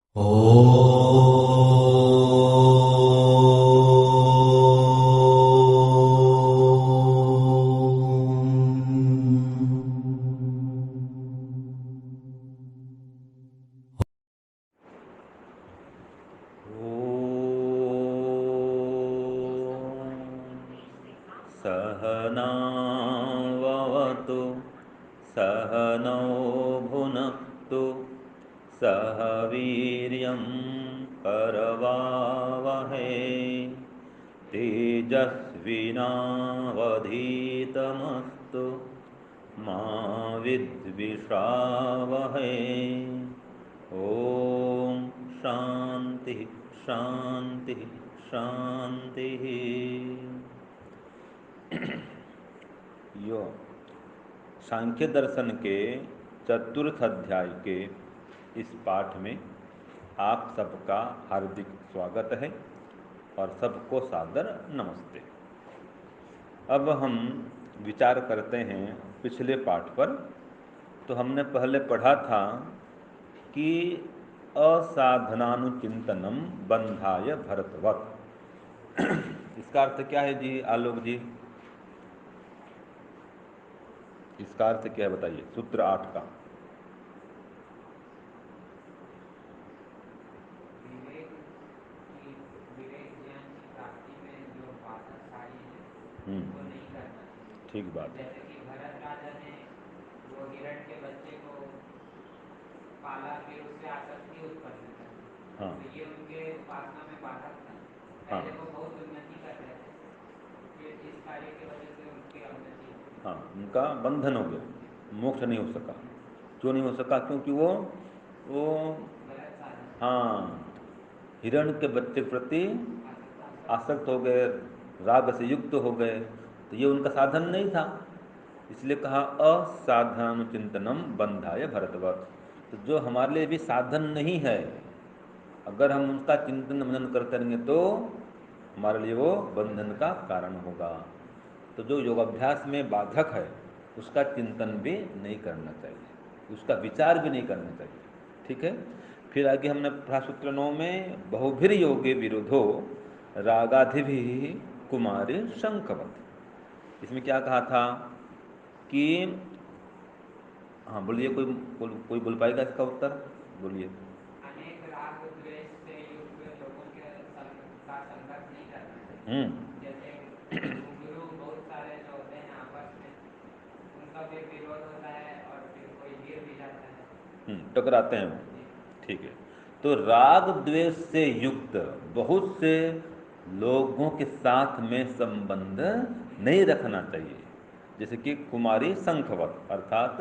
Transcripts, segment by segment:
सहनावतु सहनौ भुनक्तु सह वीर्यं करवावहै तेजस्विनावधीतमस्तु मा विद्विषावहै। ओम शांति शांति शांति। यो सांख्य दर्शन के चतुर्थ अध्याय के इस पाठ में आप सबका हार्दिक स्वागत है और सबको सादर नमस्ते। अब हम विचार करते हैं पिछले पाठ पर। तो हमने पहले पढ़ा था कि असाधनानुचिंतनम बंधाय भरतवत। इसका अर्थ क्या है जी आलोक जी? इसका अर्थ क्या है बताइए, सूत्र 8 का। ठीक बात। जैसे कि भरत राजा ने वो हिरण के बच्चे को पाला, फिर उससे आसक्ति उत्पन्न कर। हाँ तो ये उनके उपासना में बाधक था। हाँ पहले वो बहुत उन्नति कर रहे थे, फिर इस कार्य की वजह से उनकी अवनति हो गई। हाँ, उनका बंधन हो गया, मोक्ष नहीं हो सका। क्यों नहीं हो सका? क्योंकि वो गलत साधन हाँ, हिरण के बच्चे के प्रति आसक्त आसक्त हो गए, राग से युक्त हो गए। तो ये उनका साधन नहीं था, इसलिए कहा असाधनानुचिंतनम बंधाय भरतवत। तो जो हमारे लिए भी साधन नहीं है, अगर हम उसका चिंतन मनन करते रहेंगे तो हमारे लिए वो बंधन का कारण होगा। तो जो योगाभ्यास में बाधक है उसका चिंतन भी नहीं करना चाहिए, उसका विचार भी नहीं करना चाहिए। ठीक है। फिर आगे हमने पढ़ा सूत्र 9 में बहुभिर योगे विरोधो रागाधिभि कुमारी शंखवत। इसमें क्या कहा था कि हाँ बोलिए, कोई बोल पाएगा इसका उत्तर? बोलिए। अनेक राग द्वेष से युक्त लोगों के का संगत नहीं करना चाहिए। हम्म जैसे घुंघरू बहुत सारे जो होते हैं आपस में, उनका फिर विरोध होता है और फिर कोई गिर भी जाता है। टकराते हैं वो। ठीक है। तो राग द्वेष से युक्त बहुत से लोगों के साथ में संबंध नहीं रखना चाहिए। जैसे कि कुमारी शंखवत, अर्थात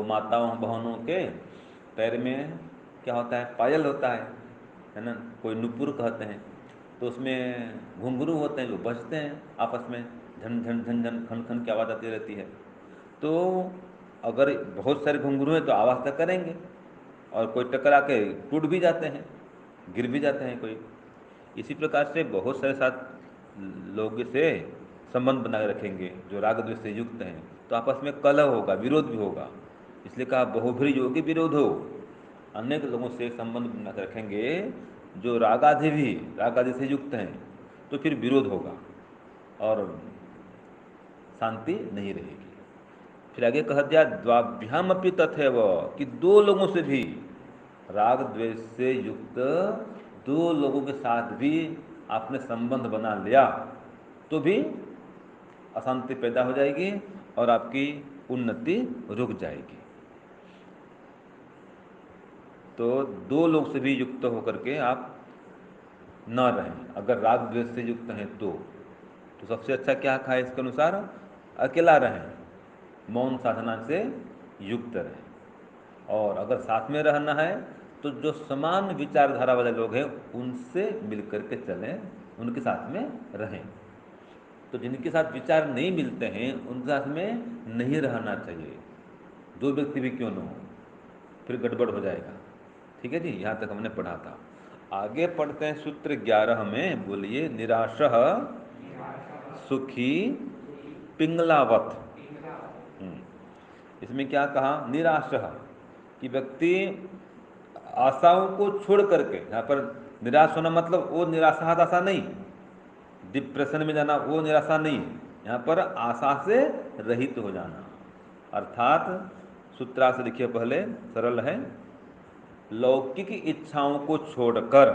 माताओं बहनों के पैर में क्या होता है? पायल होता है ना? कोई नुपुर कहते हैं। तो उसमें घुंघरू होते हैं जो बजते हैं आपस में, झन झन झन झन खन खन की आवाज़ आती रहती है। तो अगर बहुत सारे घुंघरू हैं तो आवाज़ तक करेंगे, और कोई टकरा के टूट भी जाते हैं, गिर भी जाते हैं कोई। इसी प्रकार से बहुत सारे साथ लोग से संबंध बनाए रखेंगे जो राग द्वेष से युक्त हैं, तो आपस में कलह होगा, विरोध भी होगा। इसलिए कहा बहुभिर योगी विरोध हो। अनेक लोगों से संबंध बना के रखेंगे जो रागादि से युक्त हैं, तो फिर विरोध होगा और शांति नहीं रहेगी। फिर आगे कह दिया द्वाभ्याम अपि तथैव, कि दो लोगों से भी, राग द्वेष से युक्त दो लोगों के साथ भी आपने संबंध बना लिया तो भी अशांति पैदा हो जाएगी और आपकी उन्नति रुक जाएगी। तो दो लोग से भी युक्त होकर के आप न रहें। अगर राग द्वेष से युक्त हैं तो सबसे अच्छा क्या कहा इसके अनुसार? अकेला रहें, मौन साधना से युक्त रहें। और अगर साथ में रहना है तो जो समान विचारधारा वाले लोग हैं उनसे मिलकर के चलें, उनके साथ में रहें। तो जिनके साथ विचार नहीं मिलते हैं उनके साथ में नहीं रहना चाहिए, दो व्यक्ति भी क्यों न हो, फिर गड़बड़ हो जाएगा। ठीक है जी, यहाँ तक हमने पढ़ा था। आगे पढ़ते हैं सूत्र 11 में। बोलिए। निराशः सुखी पिंगलावत। इसमें क्या कहा? निराशः, कि व्यक्ति आशाओं को छोड़ करके, यहाँ पर निराश होना मतलब वो निराशा आशा नहीं, डिप्रेशन में जाना वो निराशा नहीं, यहाँ पर आशा से रहित हो जाना। अर्थात सूत्रा से देखिए पहले, सरल है, लौकिक इच्छाओं को छोड़कर,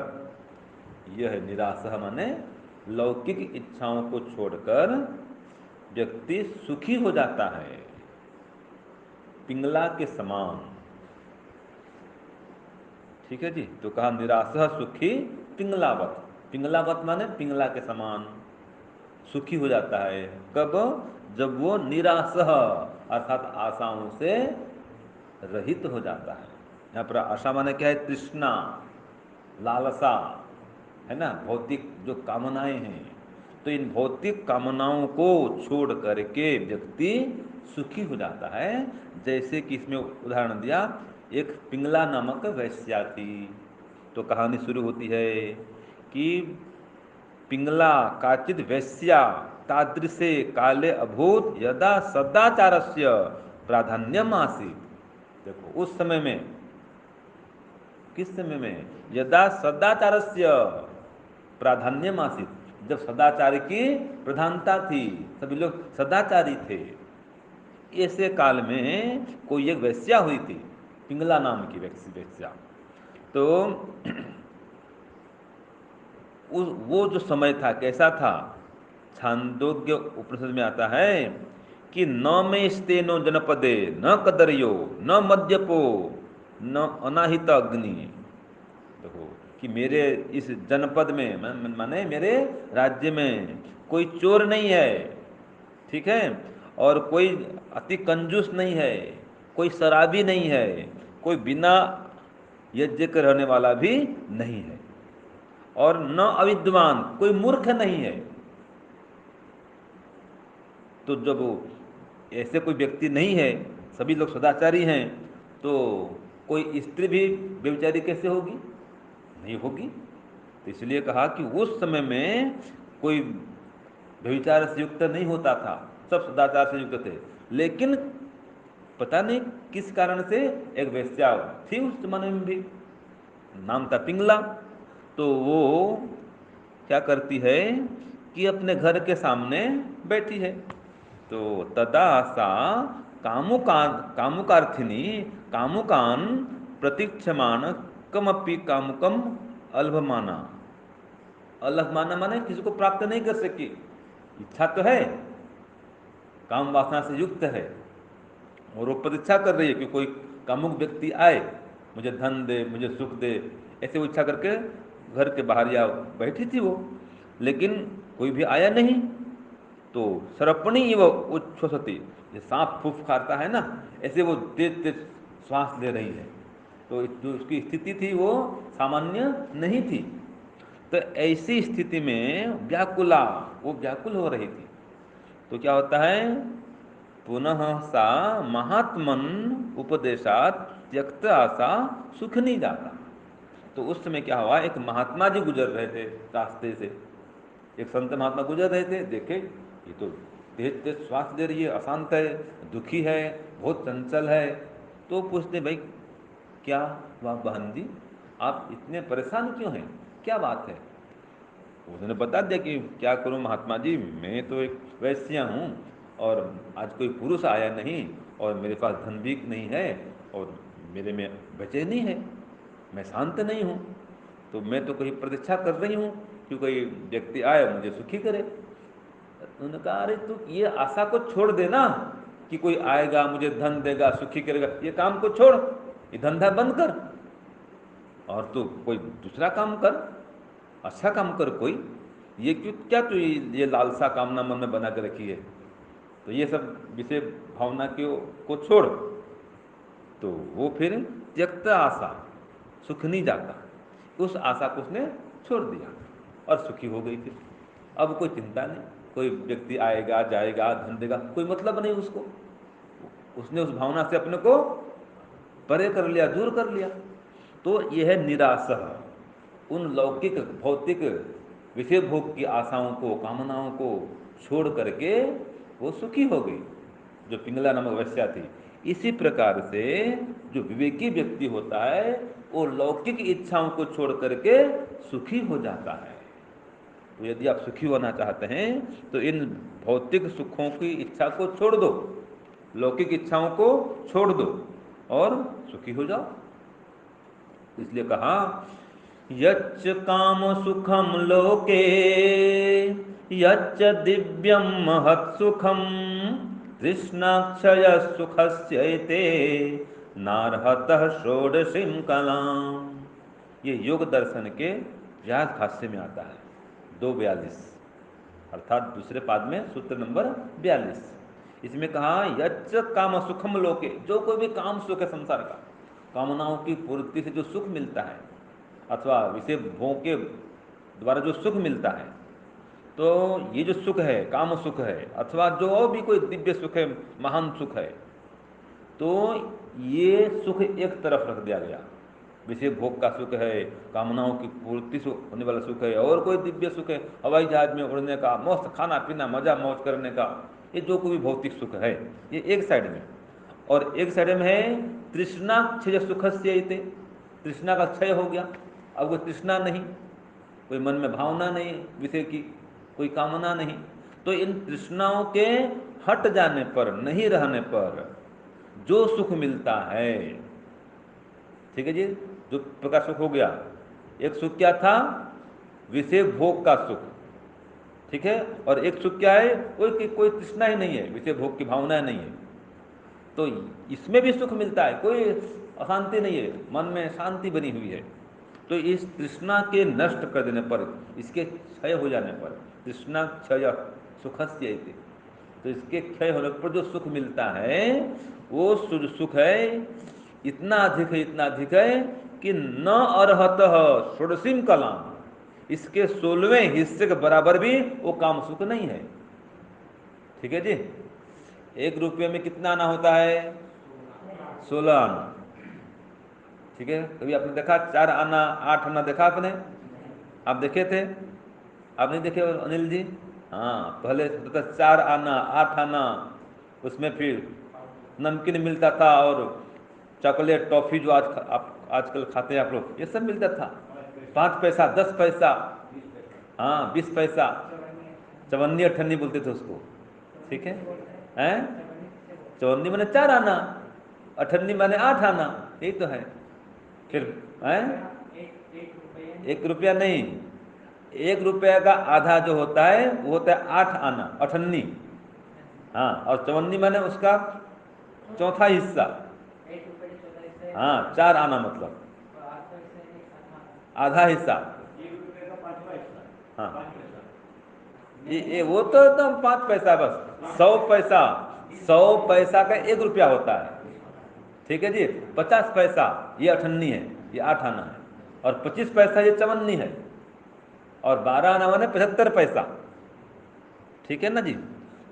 यह है निराशा माने लौकिक इच्छाओं को छोड़कर व्यक्ति सुखी हो जाता है, पिंगला के समान। ठीक है जी। तो कहा निराशा सुखी पिंगलावत, पिंगलावत माने पिंगला के समान सुखी हो जाता है। कब? जब वो निराश अर्थात आशाओं से रहित हो जाता है। यहाँ पर आशा माने क्या है? तृष्णा, लालसा, है ना, भौतिक जो कामनाएं हैं। तो इन भौतिक कामनाओं को छोड़ करके व्यक्ति सुखी हो जाता है। जैसे कि इसमें उदाहरण दिया, एक पिंगला नामक वैश्या थी। तो कहानी शुरू होती है कि पिंगला काचिद वैश्या तादृशे काले अभूत यदा सदाचारस्य प्राधान्यम आसीत्। देखो उस समय में, किस समय में? यदा सदाचारस्य प्राधान्यम आसीत्, जब सदाचार की प्रधानता थी, सभी लोग सदाचारी थे। ऐसे काल में कोई एक वैश्या हुई थी, पिंगला नाम की वैश्या। तो वो जो समय था कैसा था? छांदोग्य उपनिषद में आता है कि न में स्तेनो जनपदे न कदर्यो न मद्यपो न अनाहित अग्नि। देखो कि मेरे इस जनपद में माने मेरे राज्य में कोई चोर नहीं है, ठीक है, और कोई अति कंजूस नहीं है, कोई शराबी नहीं है, कोई बिना यज्ञ के रहने वाला भी नहीं है, और न अविद्वान, कोई मूर्ख नहीं है। तो जब ऐसे कोई व्यक्ति नहीं है, सभी लोग सदाचारी हैं, तो कोई स्त्री भी व्यभिचारी कैसे होगी? नहीं होगी। तो इसलिए कहा कि उस समय में कोई व्यभिचार से युक्त नहीं होता था, सब सदाचार से युक्त थे। लेकिन पता नहीं किस कारण से एक वेश्या थी उस जमाने में भी, नाम था पिंगला। तो वो क्या करती है कि अपने घर के सामने बैठी है। तो तदा सा कामुकार्थिनी कामुकान प्रतीक्षमान कमपि कामुकम अल्भमाना। अल्भमाना माने किसी को प्राप्त नहीं कर सकी, इच्छा तो है, काम वासना से युक्त है, और वो प्रतीक्षा कर रही है कि कोई कामुक व्यक्ति आए, मुझे धन दे, मुझे सुख दे, ऐसे वो इच्छा करके घर के बाहर या बैठी थी वो। लेकिन कोई भी आया नहीं। तो सरपणी वो उच्छ्वसती, ये सांप फूफ खाता है ना, ऐसे वो तेज तेज श्वास ले रही है। तो जो उसकी स्थिति थी वो सामान्य नहीं थी। तो ऐसी स्थिति में व्याकुला, वो व्याकुल हो रही थी। तो क्या होता है? पुनः सा महात्मन उपदेशात त्यक्त आशा सुख नहीं जाता। तो उस समय क्या हुआ, एक महात्मा जी गुजर रहे थे रास्ते से, एक संत महात्मा गुजर रहे थे, देखे ये तो तेज तेज श्वास ले रही है, अशांत है, दुखी है, बहुत चंचल है। तो पूछते, भाई क्या हुआ बहन जी, आप इतने परेशान क्यों हैं, क्या बात है? उन्होंने बता दिया कि क्या करूं महात्मा जी, मैं तो एक वैश्या हूँ, और आज कोई पुरुष आया नहीं, और मेरे पास धन भी नहीं है, और मेरे में बेचैनी है, मैं शांत नहीं हूँ। तो मैं तो कहीं प्रतीक्षा कर रही हूँ कि कोई व्यक्ति आए मुझे सुखी करे। उन्होंने कहा, अरे तू ये आशा को छोड़ देना कि कोई आएगा मुझे धन देगा सुखी करेगा, ये काम को छोड़, ये धंधा बंद कर, और तू कोई दूसरा काम कर, अच्छा काम कर कोई। ये क्यों, क्या तू ये लालसा कामना मन में बना के रखी है? तो ये सब विषय भावना को छोड़। तो वो फिर त्यक्त आशा सुख नहीं जाता, उस आशा को उसने छोड़ दिया और सुखी हो गई। फिर अब कोई चिंता नहीं, कोई व्यक्ति आएगा जाएगा धन देगा, कोई मतलब नहीं उसको। उसने उस भावना से अपने को परे कर लिया, दूर कर लिया। तो यह है निराशा, उन लौकिक भौतिक विषय भोग की आशाओं को, कामनाओं को छोड़ करके वो सुखी हो गई, जो पिंगला नामक वैश्या थी। इसी प्रकार से जो विवेकी व्यक्ति होता है वो लौकिक इच्छाओं को छोड़ करके सुखी हो जाता है। तो यदि आप सुखी होना चाहते हैं तो इन भौतिक सुखों की इच्छा को छोड़ दो, लौकिक इच्छाओं को छोड़ दो और सुखी हो जाओ। इसलिए कहा यच्च काम सुखम लोके यच्च दिव्यम महत् सुखम तृष्णाक्षय सुखस्यैते नार्हतः षोडशीं कलाम। ये योग दर्शन के व्यास भाष्य में आता है 242, अर्थात दूसरे पाद में सूत्र नंबर 42। इसमें कहा यच्च काम सुखम लोके, जो कोई भी काम सुख है संसार का, कामनाओं की पूर्ति से जो सुख मिलता है अथवा विषय भोग के द्वारा जो सुख मिलता है, तो ये जो सुख है काम सुख है अथवा जो और भी कोई दिव्य सुख है, महान सुख है, तो ये सुख एक तरफ रख दिया गया। विषय भोग का सुख है, कामनाओं की पूर्ति से होने वाला सुख है, और कोई दिव्य सुख है, हवाई जहाज में उड़ने का, मस्त खाना पीना मजा मौज करने का, ये जो कोई भौतिक सुख है ये एक साइड में। और एक साइड में है तृष्णा क्षय सुखस्य, तृष्णा का क्षय हो गया, अब कोई तृष्णा नहीं, कोई मन में भावना नहीं विषय की, कोई कामना नहीं। तो इन तृष्णाओं के हट जाने पर, नहीं रहने पर जो सुख मिलता है, ठीक है जी, जो प्रकार सुख हो गया, एक सुख क्या था, विषय भोग का सुख, ठीक है, और एक सुख क्या है, कोई तृष्णा ही नहीं है, विषय भोग की भावना नहीं है, तो इसमें भी सुख मिलता है, कोई अशांति नहीं है, मन में शांति बनी हुई है। तो इस तृष्णा के नष्ट कर देने पर, इसके क्षय हो जाने पर, तृष्णा क्षय सुखस्य, तो इसके क्षय होने पर जो सुख मिलता है वो सुख है इतना अधिक है, इतना अधिक है कि न अर्हतः षोडशीं कलाम, इसके 16वें हिस्से के बराबर भी वो काम सुख नहीं है। ठीक है जी, 1 रुपये में कितना आना होता है, 16 आना। ठीक है, कभी आपने देखा 4 आना 8 आना देखा आपने, आप देखे थे, आप नहीं देखे अनिल जी? हाँ, पहले तो 4 आना 8 आना, उसमें फिर नमकीन मिलता था और चॉकलेट टॉफी जो आप आजकल खाते हैं आप लोग, ये सब मिलता था। 5 पैसा 10 पैसा, हाँ 20 पैसा, चवन्नी अठन्नी बोलते थे उसको। ठीक है, हैं, चवन्नी मैंने 4 आना, अठन्नी मैंने 8 आना, यही तो है। फिर हैं, 1 रुपया नहीं, 1 रुपया का आधा जो होता है वो होता है 8 आना, अठन्नी, हाँ, और चवन्नी मैंने उसका चौथा हिस्सा, हाँ 4 आना मतलब आधा हिस्सा, हाँ ये वो तो एकदम 5 पैसा बस, 100 पैसा, 100 पैसा का 1 रुपया होता है। ठीक है जी, 50 पैसा ये अठन्नी है, ये 8 आना है, और 25 पैसा ये चवन्नी है, और 12 आना माने 75 पैसा। ठीक है ना जी,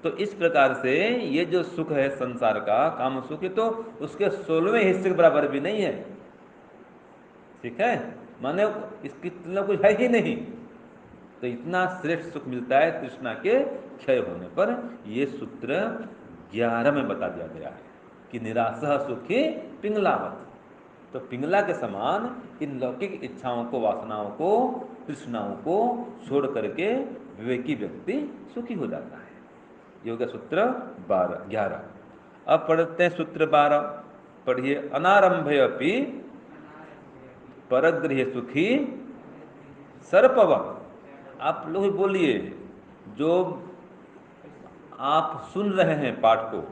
तो इस प्रकार से ये जो सुख है संसार का काम सुख, तो उसके 16वें हिस्से के बराबर भी नहीं है। ठीक है, माने इसकी तुलना कुछ है ही नहीं, तो इतना श्रेष्ठ सुख मिलता है तृष्णा के क्षय होने पर। ये सूत्र 11 में बता दिया गया है कि निराशः सुखी पिंगलावत, तो पिंगला के समान इन लौकिक इच्छाओं को, वासनाओं को, तृष्णाओं को छोड़ करके विवेकी व्यक्ति सुखी हो जाता है। ये हो गया सूत्र 11। अब पढ़ते हैं सूत्र 12, पढ़िए। अनारंभे अपि परगृह सुखी सर्पवत्। आप लोग बोलिए, जो आप सुन रहे हैं पाठ को,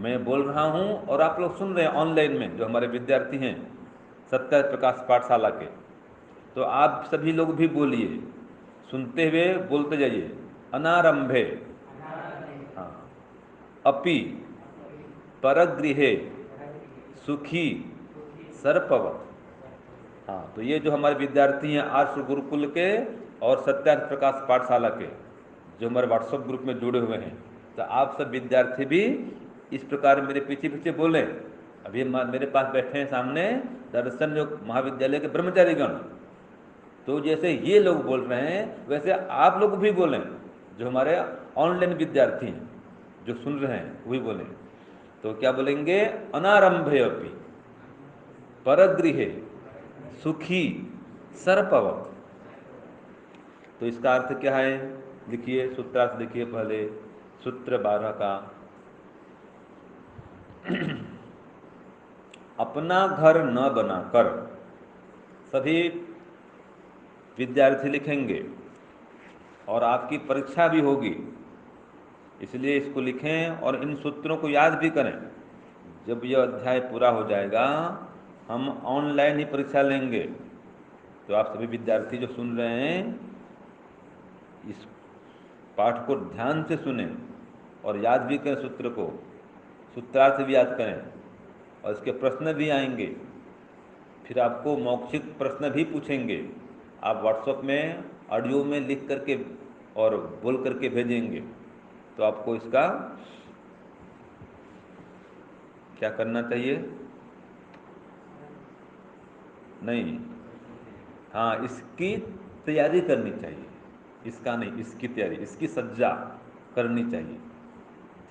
मैं बोल रहा हूं और आप लोग सुन रहे हैं ऑनलाइन में, जो हमारे विद्यार्थी हैं सत्य प्रकाश पाठशाला के, तो आप सभी लोग भी बोलिए, सुनते हुए बोलते जाइए। अनारंभे, हाँ, अपि परगृहे सुखी सर्पवत्। हाँ, तो ये जो हमारे विद्यार्थी हैं आर्ष गुरुकुल के और सत्यार्थ प्रकाश पाठशाला के, जो हमारे व्हाट्सएप ग्रुप में जुड़े हुए हैं, तो आप सब विद्यार्थी भी इस प्रकार मेरे पीछे पीछे बोलें। अभी मेरे पास बैठे हैं सामने दर्शन योग महाविद्यालय के ब्रह्मचारीगण, तो जैसे ये लोग बोल रहे हैं वैसे आप लोग भी बोलें, जो हमारे ऑनलाइन विद्यार्थी हैं जो सुन रहे हैं वही बोलें। तो क्या बोलेंगे? अनारंभे अपि परगृहे सुखी सर्पवत। तो इसका अर्थ क्या है? लिखिए, सूत्रार्थ लिखिए पहले, सूत्र 12 का। अपना घर न बनाकर, सभी विद्यार्थी लिखेंगे और आपकी परीक्षा भी होगी, इसलिए इसको लिखें और इन सूत्रों को याद भी करें। जब यह अध्याय पूरा हो जाएगा, हम ऑनलाइन ही परीक्षा लेंगे। तो आप सभी विद्यार्थी जो सुन रहे हैं, इस पाठ को ध्यान से सुने और याद भी करें सूत्र को, सूत्रार्थ भी याद करें, और इसके प्रश्न भी आएंगे। फिर आपको मौखिक प्रश्न भी पूछेंगे, आप व्हाट्सएप में ऑडियो में लिख करके और बोल करके भेजेंगे। तो आपको इसका क्या करना चाहिए? नहीं, हाँ, इसकी तैयारी करनी चाहिए। इसका नहीं, इसकी तैयारी, इसकी सज्जा करनी चाहिए।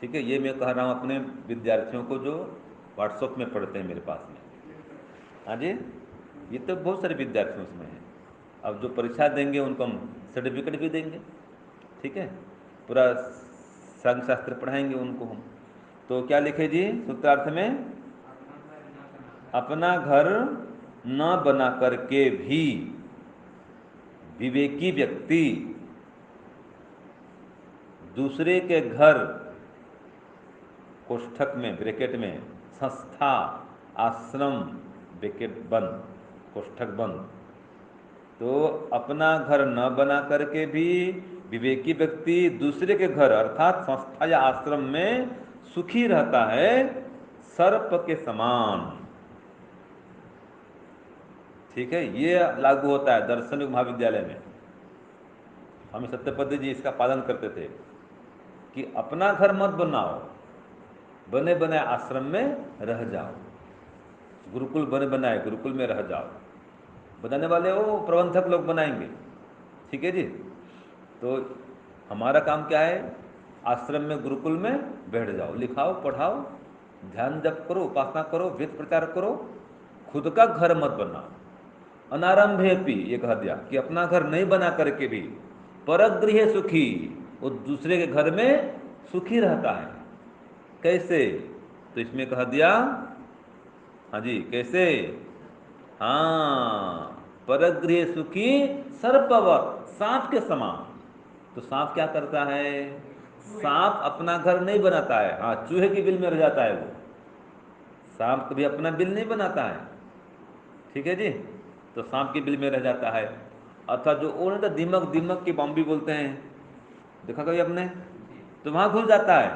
ठीक है, ये मैं कह रहा हूँ अपने विद्यार्थियों को जो व्हाट्सएप में पढ़ते हैं मेरे पास में। हाँ जी, ये तो बहुत सारे विद्यार्थी उसमें हैं। अब जो परीक्षा देंगे उनको हम सर्टिफिकेट भी देंगे। ठीक है, पूरा संघ शास्त्र पढ़ाएंगे उनको हम। तो क्या लिखे जी सूत्रार्थ में? अपना घर न बना करके भी विवेकी व्यक्ति दूसरे के घर, कोष्ठक में ब्रैकेट में, संस्था, आश्रम, ब्रैकेट बंद, कोष्ठक बंद, तो अपना घर न बना करके भी विवेकी व्यक्ति दूसरे के घर अर्थात संस्था या आश्रम में सुखी रहता है सर्प के समान। ठीक है, ये लागू होता है दर्शन महाविद्यालय में। हम सत्यपति जी इसका पालन करते थे कि अपना घर मत बनाओ, बने बनाए आश्रम में रह जाओ, गुरुकुल बने बनाए गुरुकुल में रह जाओ। बनाने वाले वो प्रबंधक लोग बनाएंगे। ठीक है जी, तो हमारा काम क्या है? आश्रम में गुरुकुल में बैठ जाओ, लिखाओ, पढ़ाओ, ध्यान जप करो, उपासना करो, वेद प्रचार करो, खुद का घर मत बनाओ। अनारंभेपि, ये कह दिया कि अपना घर नहीं बना करके भी परगृह सुखी, वो दूसरे के घर में सुखी रहता है। कैसे? तो इसमें कह दिया, हाँ जी, कैसे? हाँ, परगृह सुखी सर्पवत, सांप के समान। तो सांप क्या करता है? सांप अपना घर नहीं बनाता है, हाँ, चूहे की बिल में रह जाता है वो। सांप कभी अपना बिल नहीं बनाता है। ठीक है जी, तो सांप की बिल में रह जाता है। अथवा जो वो ना दीमक, दीमक की बॉम्बी बोलते हैं, देखा कभी आपने? तो वहां घुस जाता है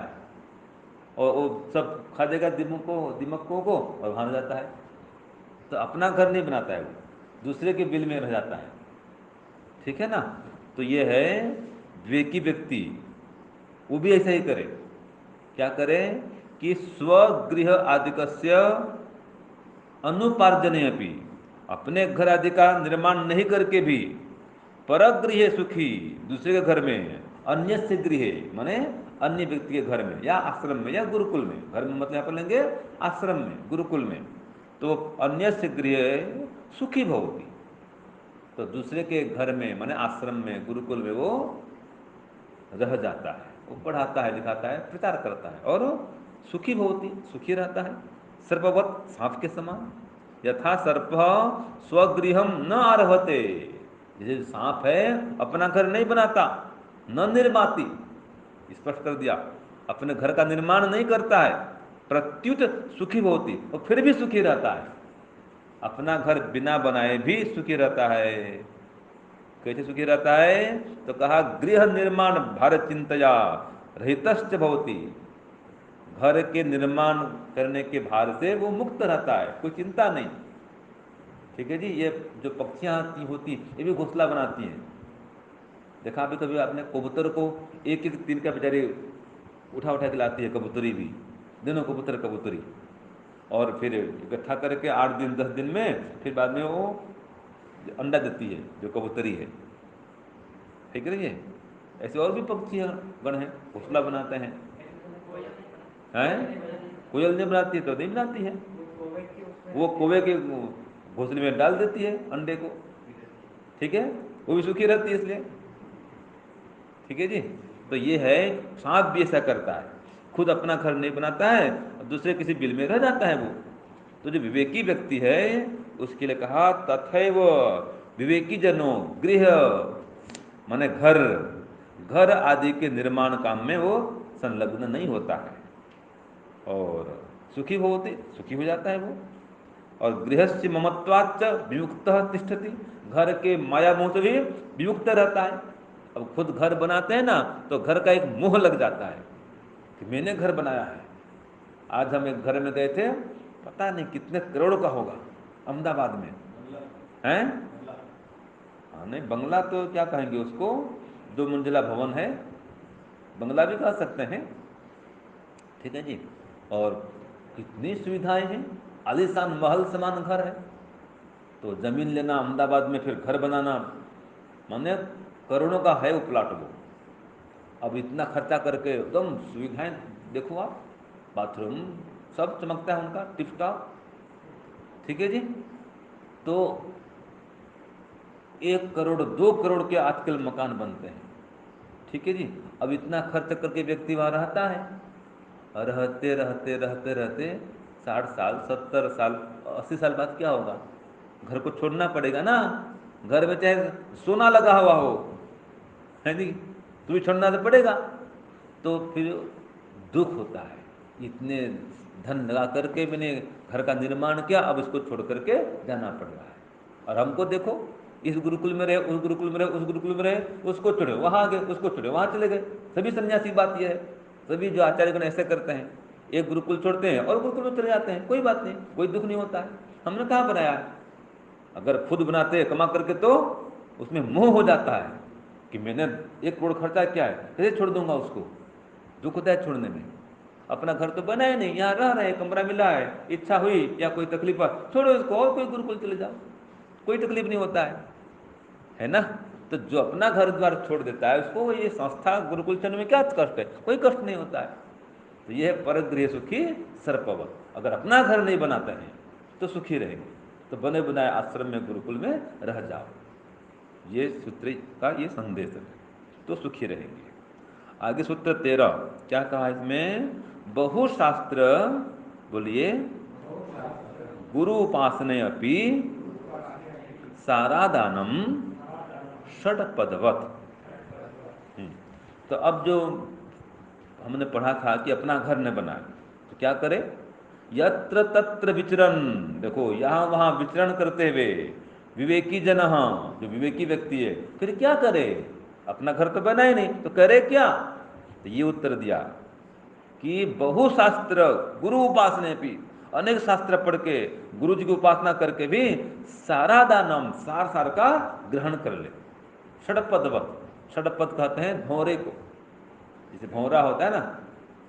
और वो सब खा देगा दीमकों को और वहां जाता है। तो अपना घर नहीं बनाता है वो, दूसरे के बिल में रह जाता है। ठीक है ना? तो ये है विवेकी व्यक्ति, वो भी ऐसा ही करे। क्या करे? कि स्वगृह आदिकस्य अनुपार्जने अपि, अपने घर आदि का निर्माण नहीं करके भी परगृह सुखी, दूसरे के घर में, अन्य से गृह माने अन्य व्यक्ति के घर में या आश्रम में या गुरुकुल में, घर में मतलब यहाँ पर लेंगे आश्रम में, गुरुकुल में, तो अन्य से गृह सुखी भवति। तो दूसरे के घर में माने आश्रम में, गुरुकुल में वो रह जाता है, वो पढ़ाता है, लिखाता है, प्रचार करता है और सुखी भवति, सुखी रहता है। सर्पवत, सांप के समान। यथा सर्प स्वगृहम न आरभते, जैसे सांप है अपना घर नहीं बनाता, न निर्माति, स्पष्ट कर दिया, अपने घर का निर्माण नहीं करता है, प्रत्युत सुखी भवति, और फिर भी सुखी रहता है, अपना घर बिना बनाए भी सुखी रहता है। कैसे सुखी रहता है? तो कहा गृह निर्माण भार चिंतया रहितश्च भवति, घर के निर्माण करने के भार से वो मुक्त रहता है, कोई चिंता नहीं। ठीक है जी, ये जो पक्षियां आती होती ये भी घोंसला बनाती हैं। देखा अभी कभी आपने कबूतर को एक एक दिन का बेचारी उठा उठा के लाती है, कबूतरी भी, दोनों कबूतर कबूतरी, और फिर इकट्ठा करके 8 दिन 10 दिन में फिर बाद में वो अंडा देती है जो कबूतरी है। ठीक है, ऐसे और भी पक्षी गण हैं, घोंसला बनाते हैं। हैं? कोयल नहीं बनाती है तो नहीं बनाती है, वो कौवे की उसमें वो कौवे के घोंसले में डाल देती है अंडे को, ठीक है, वो भी सुखी रहती है इसलिए, ठीक है जी। तो ये है, सांप भी ऐसा करता है, खुद अपना घर नहीं बनाता है और दूसरे किसी बिल में रह जाता है वो। तो जो विवेकी व्यक्ति है उसके लिए कहा तथैव विवेकी जनों गृह, माने घर, घर आदि के निर्माण काम में वो संलग्न नहीं होता है और सुखी हो जाता है वो। और गृहस्य ममत्वाच्च विमुक्त तिष्ठति, घर के माया मोह से भी विमुक्त रहता है। अब खुद घर बनाते हैं ना तो घर का एक मोह लग जाता है कि मैंने घर बनाया है। आज हम एक घर में गए थे, पता नहीं कितने करोड़ का होगा, अहमदाबाद में हैं। हाँ नहीं, बंगला तो क्या कहेंगे उसको, 2 मंजिला भवन है, बंगला भी कह सकते हैं, ठीक है जी। और कितनी सुविधाएं हैं, आलीशान महल समान घर है। तो जमीन लेना अहमदाबाद में, फिर घर बनाना, माने करोड़ों का है वो प्लाट वो। अब इतना खर्चा करके एकदम सुविधाएं देखो आप, बाथरूम सब चमकता है उनका टिप टॉप, ठीक है जी। तो 1 करोड़ 2 करोड़ के आजकल मकान बनते हैं, ठीक है जी। अब इतना खर्च करके व्यक्ति वहां रहता है, रहते रहते रहते रहते 60 साल 70 साल 80 साल बाद क्या होगा, घर को छोड़ना पड़ेगा ना। घर में चाहे सोना लगा हुआ हो, है नहीं, तो भी छोड़ना तो पड़ेगा। तो फिर दुख होता है, इतने धन लगा करके मैंने घर का निर्माण किया, अब इसको छोड़ करके जाना पड़ रहा है। और हमको देखो, इस गुरुकुल में रहे, उस गुरुकुल में रहे, उस गुरुकुल में रहे, उसको छोड़े वहां गए, उसको छोड़े वहां चले गए। सभी सन्यासी बात यह है, सभी जो आचार्यगण ऐसे करते हैं, एक गुरुकुल छोड़ते हैं और गुरुकुल में चले जाते हैं, कोई बात नहीं, कोई दुख नहीं होता है। हमने कहाँ बनाया है? अगर खुद बनाते हैं कमा करके तो उसमें मोह हो जाता है कि मैंने 1 करोड़ खर्चा किया है, कैसे छोड़ दूंगा उसको, दुख होता है छोड़ने में। अपना घर तो बना है नहीं, यहाँ रह रहे हैं, कमरा मिला है, इच्छा हुई या कोई तकलीफ है, छोड़ो इसको और कोई गुरुकुल चले जाओ, कोई तकलीफ नहीं होता है ना। तो जो अपना घर द्वार छोड़ देता है उसको ये संस्था गुरुकुल चंद्र में क्या कष्ट है, कोई कष्ट नहीं होता है। तो यह है परगृह सुखी सर्पवत, अगर अपना घर नहीं बनाते हैं तो सुखी रहेंगे, तो बने बनाए आश्रम में गुरुकुल में रह जाओ, ये सूत्र का ये संदेश है, तो सुखी रहेंगे। आगे सूत्र 13 क्या कहा इसमें, बहुशास्त्र, बोलिए, गुरु उपासने अपि सारादानम षट पदवत। तो अब जो हमने पढ़ा था कि अपना घर न बनाए तो क्या करे, यत्र तत्र विचरण, देखो यहाँ वहाँ विचरण करते हुए विवेकी जन, जो विवेकी व्यक्ति है, फिर क्या करे, अपना घर तो बना ही नहीं तो करे क्या। तो ये उत्तर दिया कि बहुशास्त्र गुरु उपासने भी, अनेक शास्त्र पढ़ के गुरु जी की उपासना करके भी सारा दानम, सार सार का ग्रहण कर ले। षडपदवत, षडपद कहते हैं भौरे को, जैसे भौरा होता है ना,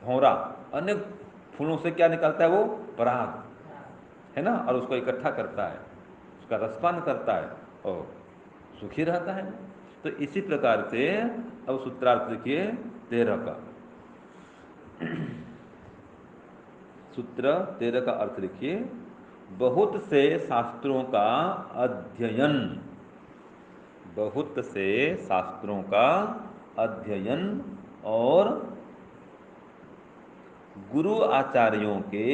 भौरा अनेक फूलों से क्या निकलता है, वो पराग है ना, और उसको इकट्ठा करता है, उसका रसपान करता है और सुखी रहता है। तो इसी प्रकार से अब सूत्रार्थ लिखिए 13 का, सूत्र 13 का अर्थ लिखिए, बहुत से शास्त्रों का अध्ययन, बहुत से शास्त्रों का अध्ययन और गुरु आचार्यों के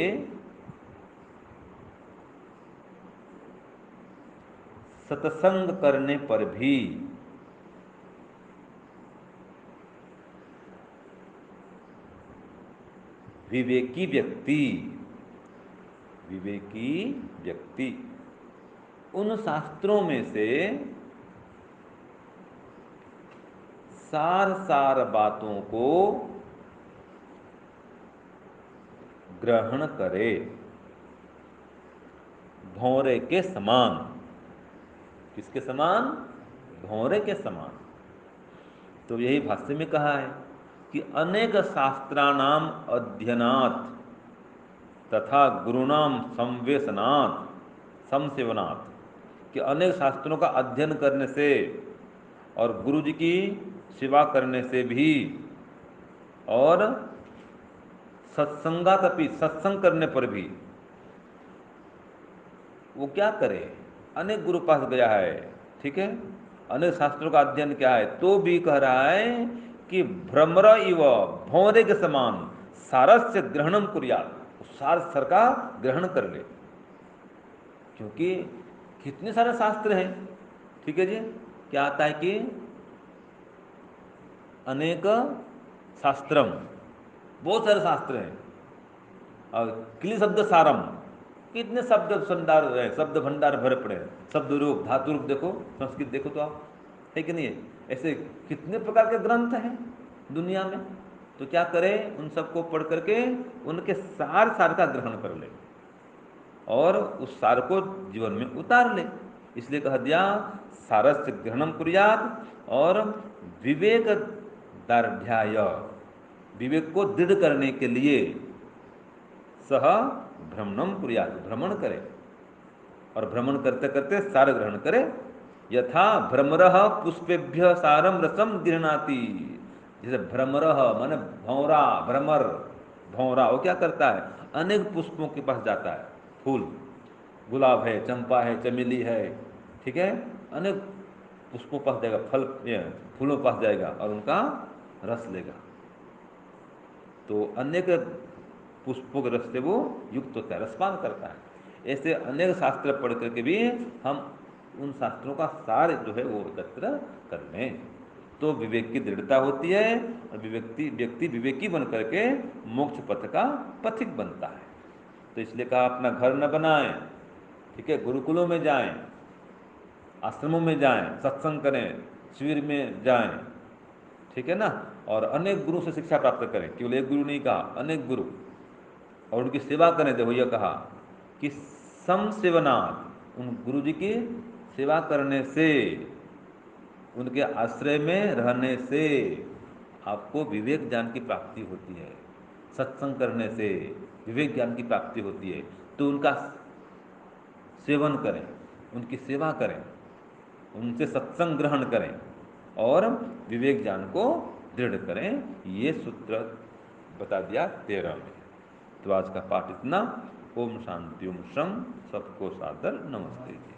सत्संग करने पर भी विवेकी व्यक्ति, विवेकी व्यक्ति उन शास्त्रों में से सार सार बातों को ग्रहण करे, भौरे के समान। किसके समान, भौरे के समान। तो यही भाष्य में कहा है कि अनेक शास्त्राणाम अध्ययनात् तथा गुरुनाम संवेशनात् संसेवनात्, कि अनेक शास्त्रों का अध्ययन करने से और गुरु जी की सेवा करने से भी और सत्संगातपि, सत्संग करने पर भी वो क्या करे, अनेक गुरु पास गया है, ठीक है, अनेक शास्त्रों का अध्ययन किया है, तो भी कह रहा है कि भ्रमर इव, भंवरे के समान सारस्य ग्रहणम कुर्यात, सार सर का ग्रहण कर ले। क्योंकि कितने सारे शास्त्र हैं, ठीक है जी, क्या आता है कि अनेक शास्त्रम, बहुत सारे शास्त्र हैं, और क्ली शब्द सारम, कितने शब्द भंडार है, शब्द भंडार भरे पड़े हैं, शब्द रूप धातु रूप देखो, संस्कृत देखो तो आप, है कि नहीं है? ऐसे कितने प्रकार के ग्रंथ हैं दुनिया में। तो क्या करें, उन सबको पढ़ करके उनके सार सार का ग्रहण कर ले और उस सार को जीवन में उतार ले। इसलिए कह दिया सारस्य ग्रहणम कुर्यात, और विवेक दार्ढ्याय, विवेक को दृढ़ करने के लिए सह भ्रमणम कुर्यात, भ्रमण करे, और भ्रमण करते करते सार ग्रहण करे। यथा भ्रमरः पुष्पेभ्य सारम रसम गृह्णाति, जैसे भ्रमरः माने भौरा, भ्रमर भौरा, वो क्या करता है, अनेक पुष्पों के पास जाता है, फूल, गुलाब है, चंपा है, चमेली है, ठीक है, अनेक पुष्पों पास जाएगा, फल फूलों पास जाएगा और उनका रस लेगा। तो अनेक पुष्पों के रस से वो युक्त होता है, रसपान करता है। ऐसे अनेक शास्त्र पढ़ करके भी हम उन शास्त्रों का सार जो है वो एकत्र कर लें, तो विवेक की दृढ़ता होती है और व्यक्ति विवेकी बन करके मोक्ष पथ का पथिक बनता है। तो इसलिए कहा अपना घर न बनाएं, ठीक है, गुरुकुलों में जाएं, आश्रमों में जाएं, सत्संग करें, शिविर में जाएं, ठीक है ना, और अनेक गुरु से शिक्षा प्राप्त करें, केवल एक गुरु नहीं कहा, अनेक गुरु, और उनकी सेवा करें। देखो यह कहा कि सम सेवनात्, उन गुरु जी की सेवा करने से, उनके आश्रय में रहने से आपको विवेक ज्ञान की प्राप्ति होती है, सत्संग करने से विवेक ज्ञान की प्राप्ति होती है। तो उनका सेवन करें, उनकी सेवा करें, उनसे सत्संग ग्रहण करें और विवेक ज्ञान को दृढ़ करें। ये सूत्र बता दिया 13 में। तो आज का पाठ इतना। ओम शांति ओम शम, सबको सादर नमस्ते।